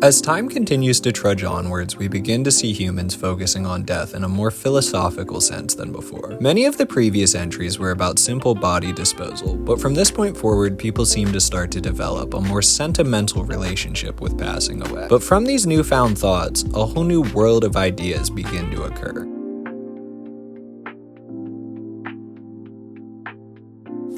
As time continues to trudge onwards, we begin to see humans focusing on death in a more philosophical sense than before. Many of the previous entries were about simple body disposal, but from this point forward, people seem to start to develop a more sentimental relationship with passing away. But from these newfound thoughts, a whole new world of ideas begin to occur.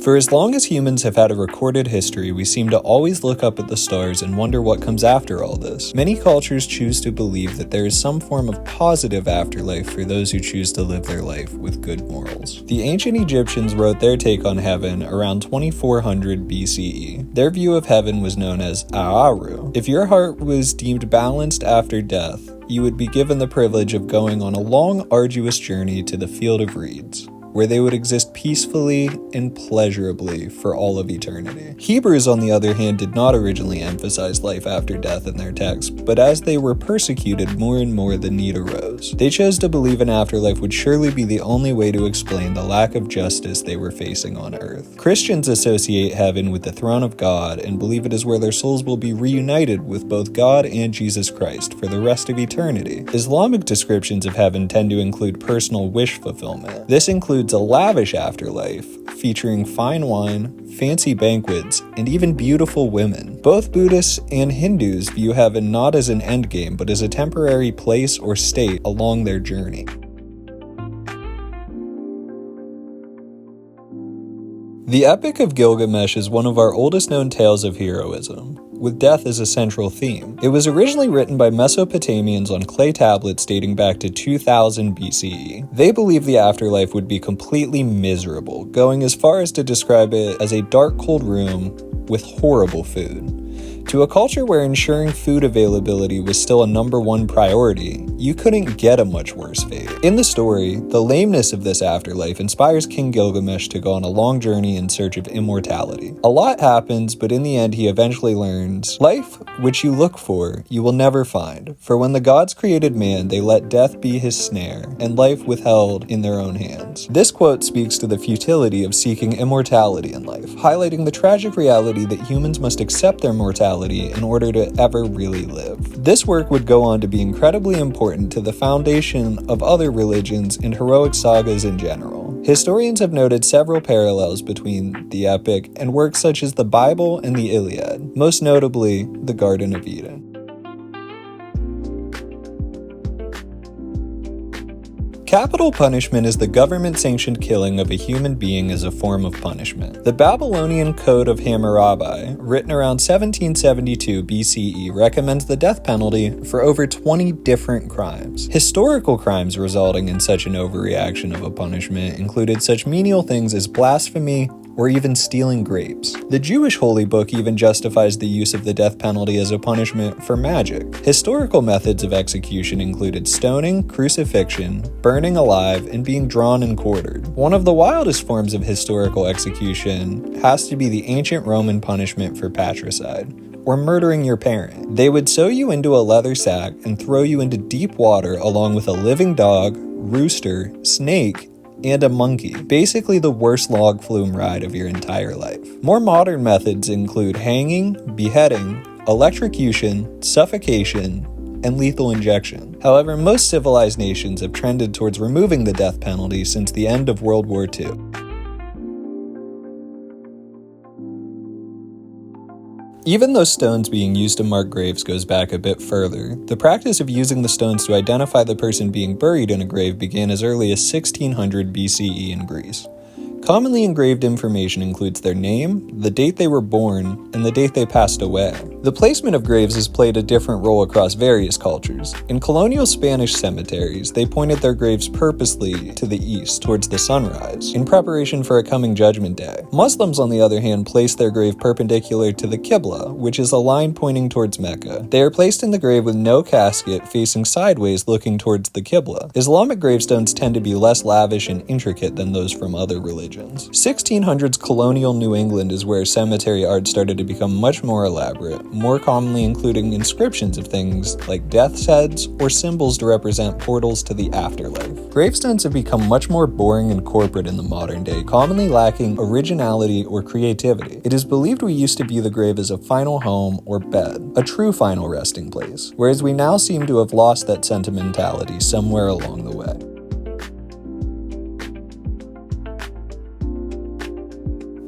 For as long as humans have had a recorded history, we seem to always look up at the stars and wonder what comes after all this. Many cultures choose to believe that there is some form of positive afterlife for those who choose to live their life with good morals. The ancient Egyptians wrote their take on heaven around 2400 BCE. Their view of heaven was known as Aaru. If your heart was deemed balanced after death, you would be given the privilege of going on a long, arduous journey to the field of reeds, where they would exist peacefully and pleasurably for all of eternity. Hebrews, on the other hand, did not originally emphasize life after death in their texts, but as they were persecuted more and more, the need arose. They chose to believe an afterlife would surely be the only way to explain the lack of justice they were facing on earth. Christians associate heaven with the throne of God and believe it is where their souls will be reunited with both God and Jesus Christ for the rest of eternity. Islamic descriptions of heaven tend to include personal wish fulfillment. This includes a lavish afterlife featuring fine wine, fancy banquets, and even beautiful women. Both Buddhists and Hindus view heaven not as an endgame, but as a temporary place or state along their journey. The Epic of Gilgamesh is one of our oldest known tales of heroism, with death as a central theme. It was originally written by Mesopotamians on clay tablets dating back to 2000 BCE. They believed the afterlife would be completely miserable, going as far as to describe it as a dark, cold room with horrible food. To a culture where ensuring food availability was still a #1 priority, you couldn't get a much worse fate. In the story, the lameness of this afterlife inspires King Gilgamesh to go on a long journey in search of immortality. A lot happens, but in the end he eventually learns, "Life, which you look for, you will never find. For when the gods created man, they let death be his snare, and life withheld in their own hands." This quote speaks to the futility of seeking immortality in life, highlighting the tragic reality that humans must accept their mortality in order to ever really live. This work would go on to be incredibly important to the foundation of other religions and heroic sagas in general. Historians have noted several parallels between the epic and works such as the Bible and the Iliad, most notably the Garden of Eden. Capital punishment is the government-sanctioned killing of a human being as a form of punishment. The Babylonian Code of Hammurabi, written around 1772 BCE, recommends the death penalty for over 20 different crimes. Historical crimes resulting in such an overreaction of a punishment included such menial things as blasphemy, or even stealing grapes. The Jewish holy book even justifies the use of the death penalty as a punishment for magic. Historical methods of execution included stoning, crucifixion, burning alive, and being drawn and quartered. One of the wildest forms of historical execution has to be the ancient Roman punishment for patricide, or murdering your parent. They would sew you into a leather sack and throw you into deep water along with a living dog, rooster, snake, and a monkey, basically the worst log flume ride of your entire life. More modern methods include hanging, beheading, electrocution, suffocation, and lethal injection. However, most civilized nations have trended towards removing the death penalty since the end of World War II. Even though stones being used to mark graves goes back a bit further, the practice of using the stones to identify the person being buried in a grave began as early as 1600 BCE in Greece. Commonly engraved information includes their name, the date they were born, and the date they passed away. The placement of graves has played a different role across various cultures. In colonial Spanish cemeteries, they pointed their graves purposely to the east, towards the sunrise, in preparation for a coming judgment day. Muslims, on the other hand, place their grave perpendicular to the Qibla, which is a line pointing towards Mecca. They are placed in the grave with no casket, facing sideways looking towards the Qibla. Islamic gravestones tend to be less lavish and intricate than those from other religions. religions. 1600s colonial New England is where cemetery art started to become much more elaborate, more commonly including inscriptions of things like death's heads or symbols to represent portals to the afterlife. Gravestones have become much more boring and corporate in the modern day, commonly lacking originality or creativity. It is believed we used to view the grave as a final home or bed, a true final resting place, whereas we now seem to have lost that sentimentality somewhere along the way.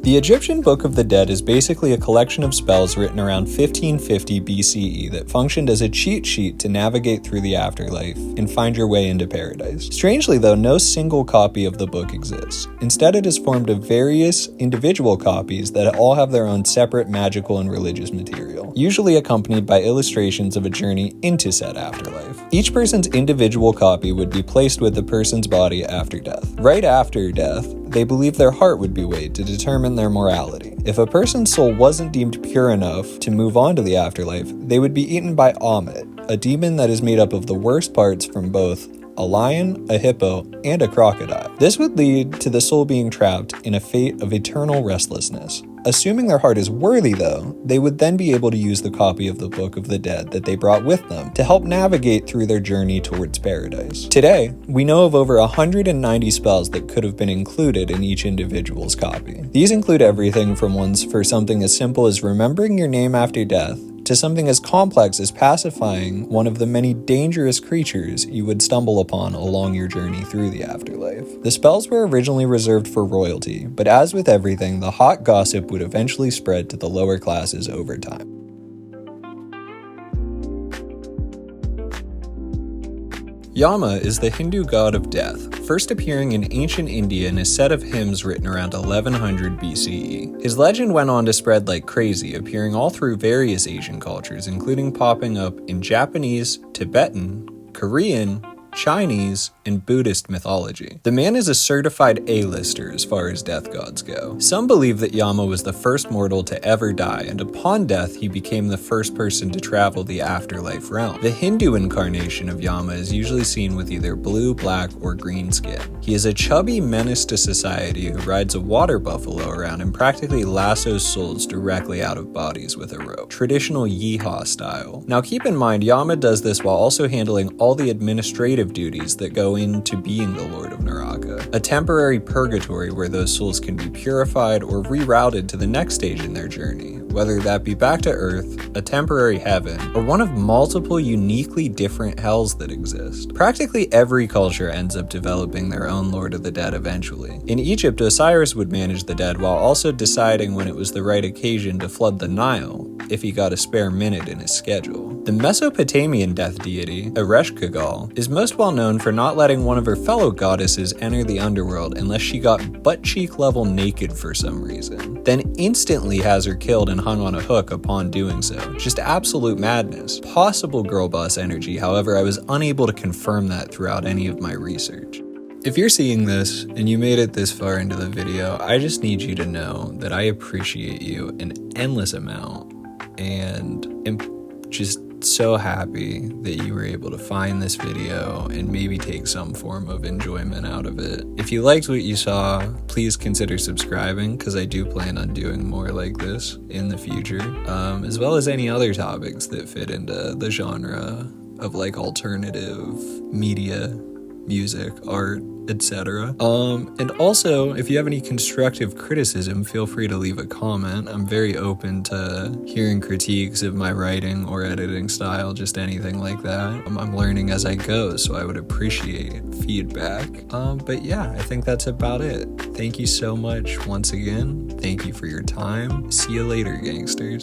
The Egyptian Book of the Dead is basically a collection of spells written around 1550 BCE that functioned as a cheat sheet to navigate through the afterlife and find your way into paradise. Strangely though, no single copy of the book exists. Instead, it is formed of various individual copies that all have their own separate magical and religious material, usually accompanied by illustrations of a journey into said afterlife. Each person's individual copy would be placed with the person's body after death. Right after death, they believed their heart would be weighed to determine their morality. If a person's soul wasn't deemed pure enough to move on to the afterlife, they would be eaten by Ammit, a demon that is made up of the worst parts from both a lion, a hippo, and a crocodile. This would lead to the soul being trapped in a fate of eternal restlessness. Assuming their heart is worthy though, they would then be able to use the copy of the Book of the Dead that they brought with them to help navigate through their journey towards paradise. Today, we know of over 190 spells that could have been included in each individual's copy. These include everything from ones for something as simple as remembering your name after death, to something as complex as pacifying one of the many dangerous creatures you would stumble upon along your journey through the afterlife. The spells were originally reserved for royalty, but as with everything, the hot gossip would eventually spread to the lower classes over time. Yama is the Hindu god of death, first appearing in ancient India in a set of hymns written around 1100 BCE. His legend went on to spread like crazy, appearing all through various Asian cultures, including popping up in Japanese, Tibetan, Korean, Chinese, and Buddhist mythology. The man is a certified A-lister as far as death gods go. Some believe that Yama was the first mortal to ever die, and upon death he became the first person to travel the afterlife realm. The Hindu incarnation of Yama is usually seen with either blue, black, or green skin. He is a chubby menace to society who rides a water buffalo around and practically lassos souls directly out of bodies with a rope, traditional yeehaw style. Now keep in mind, Yama does this while also handling all the administrative duties that go into being the Lord of Naraka, a temporary purgatory where those souls can be purified or rerouted to the next stage in their journey, whether that be back to Earth, a temporary heaven, or one of multiple uniquely different hells that exist. Practically every culture ends up developing their own Lord of the Dead eventually. In Egypt, Osiris would manage the dead while also deciding when it was the right occasion to flood the Nile, if he got a spare minute in his schedule. The Mesopotamian death deity, Ereshkigal, is most well known for not letting one of her fellow goddesses enter the underworld unless she got butt-cheek level naked for some reason, then instantly has her killed and hung on a hook upon doing so. Just absolute madness. Possible girl boss energy, however, I was unable to confirm that throughout any of my research. If you're seeing this and you made it this far into the video, I just need you to know that I appreciate you an endless amount and am just so happy that you were able to find this video and maybe take some form of enjoyment out of it. If you liked what you saw, please consider subscribing, because I do plan on doing more like this in the future, as well as any other topics that fit into the genre of like alternative media, music, art, etc. And also, if you have any constructive criticism, feel free to leave a comment. I'm very open to hearing critiques of my writing or editing style, just anything like that. I'm learning as I go, so I would appreciate feedback. But yeah, I think that's about it. Thank you so much once again. Thank you for your time. See you later, gangsters.